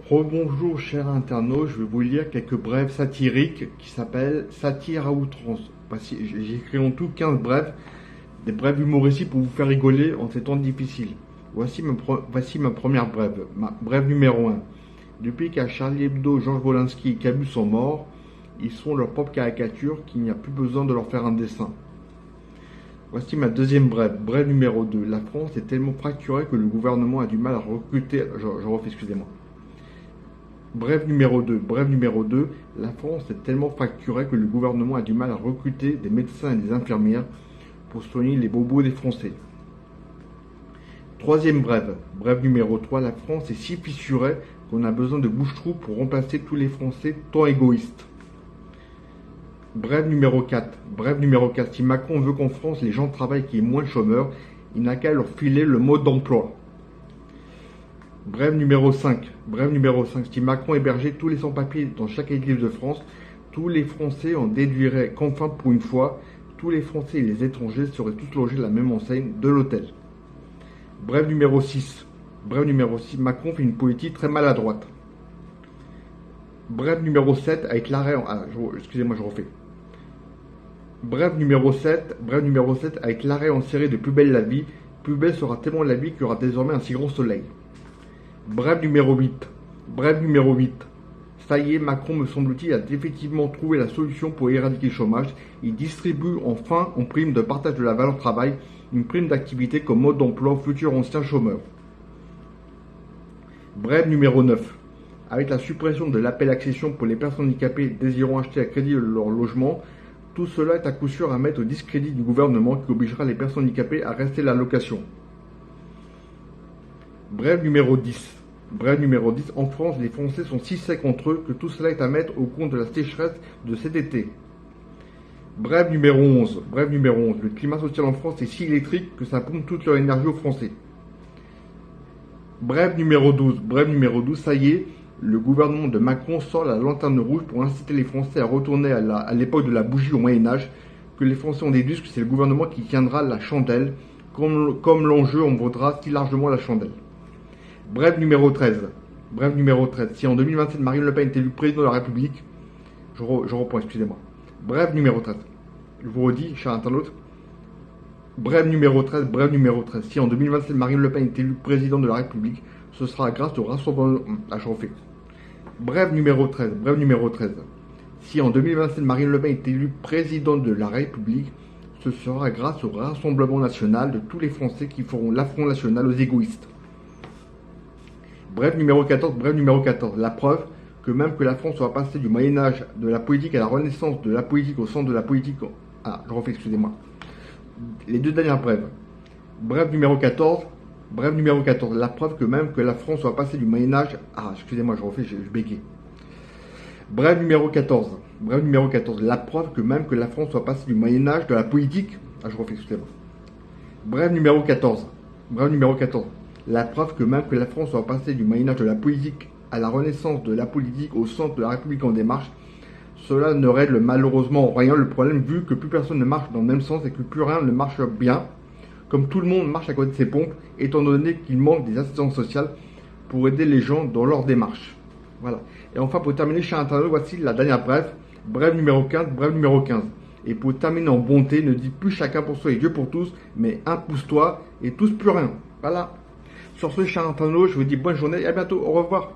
Rebonjour chers internautes, je vais vous lire quelques brèves satiriques qui s'appellent Satire à outrance. Voici, j'ai écrit en tout 15 brèves, des brèves humoristiques pour vous faire rigoler en ces temps difficiles. Voici ma première brève, ma brève numéro 1. Depuis qu'à Charlie Hebdo, Georges Wolinski et Camus sont morts, ils sont leur propre caricature qu'il n'y a plus besoin de leur faire un dessin. Voici ma deuxième brève, brève numéro 2. La France est tellement fracturée que le gouvernement a du mal à recruter... Je refais, excusez-moi. Brève numéro 2. La France est tellement fracturée que le gouvernement a du mal à recruter des médecins et des infirmières pour soigner les bobos des Français. Troisième brève numéro 3. La France est si fissurée qu'on a besoin de bouche-trous pour remplacer tous les Français tant égoïstes. Brève numéro 4. Si Macron veut qu'en France les gens travaillent qu'il y ait moins de chômeurs, il n'a qu'à leur filer le mode d'emploi. Brève numéro 5. Si Macron hébergeait tous les sans-papiers dans chaque église de France, tous les Français en déduiraient qu'enfin pour une fois, tous les Français et les étrangers seraient tous logés à la même enseigne de l'hôtel. Brève numéro 6. Macron fait une politique très maladroite. Brève numéro 7 avec l'arrêt Brève numéro 7 avec l'arrêt en série de Plus belle la vie. Plus belle sera tellement la vie qu'il y aura désormais un si grand soleil. Brève numéro 8. Ça y est, Macron, me semble-t-il, a définitivement trouvé la solution pour éradiquer le chômage. Il distribue enfin, en prime de partage de la valeur travail, une prime d'activité comme mode d'emploi aux futurs anciens chômeurs. Brève numéro 9. Avec la suppression de l'appel accession pour les personnes handicapées désirant acheter à crédit leur logement, tout cela est à coup sûr à mettre au discrédit du gouvernement qui obligera les personnes handicapées à rester la location. Brève numéro 10. En France, les Français sont si secs entre eux que tout cela est à mettre au compte de la sécheresse de cet été. Brève numéro 11. Le climat social en France est si électrique que ça pompe toute leur énergie aux Français. Brève numéro 12. Ça y est, le gouvernement de Macron sort la lanterne rouge pour inciter les Français à retourner à l'époque de la bougie au Moyen-Âge, que les Français ont déduit que c'est le gouvernement qui tiendra la chandelle, comme l'enjeu en vaudra si largement la chandelle. Brève numéro 13. Si en 2027 Marine Le Pen est élue président de la République, je reprends, excusez-moi. Brève numéro 13. Je vous redis, chers internautes. Brève numéro 13. Si en 2027 Marine Le Pen est élue président de la République, ce sera grâce au rassemblement... je refais. Brève numéro 13. Si en 2027 Marine Le Pen est élue présidente de la République, ce sera grâce au Rassemblement national de tous les Français qui feront l'affront national aux égoïstes. Brève numéro 14. La preuve que même que la France soit passée du Moyen-Âge de la politique à la Renaissance de la politique au centre de la politique... je refais, excusez-moi. Les deux dernières brèves. Brève numéro 14. La preuve que même que la France soit passée du Moyen-Âge... excusez-moi, je refais, je bégaye. Brève numéro 14. La preuve que même que la France soit passée du Moyen-Âge de la politique... je refais, excusez-moi. Brève numéro 14. La preuve que même que la France soit passée du Moyen-Âge de la politique à la Renaissance de la politique au centre de la République en démarche, cela ne règle malheureusement rien le problème vu que plus personne ne marche dans le même sens et que plus rien ne marche bien, comme tout le monde marche à côté de ses pompes, étant donné qu'il manque des assistances sociales pour aider les gens dans leur démarche. Voilà. Et enfin, pour terminer, chez Internaute, voici la dernière brève numéro 15. Et pour terminer en bonté, ne dis plus chacun pour soi et Dieu pour tous, mais un pousse-toi et tous plus rien. Voilà. Sur ce, chers internautes, je vous dis bonne journée et à bientôt. Au revoir.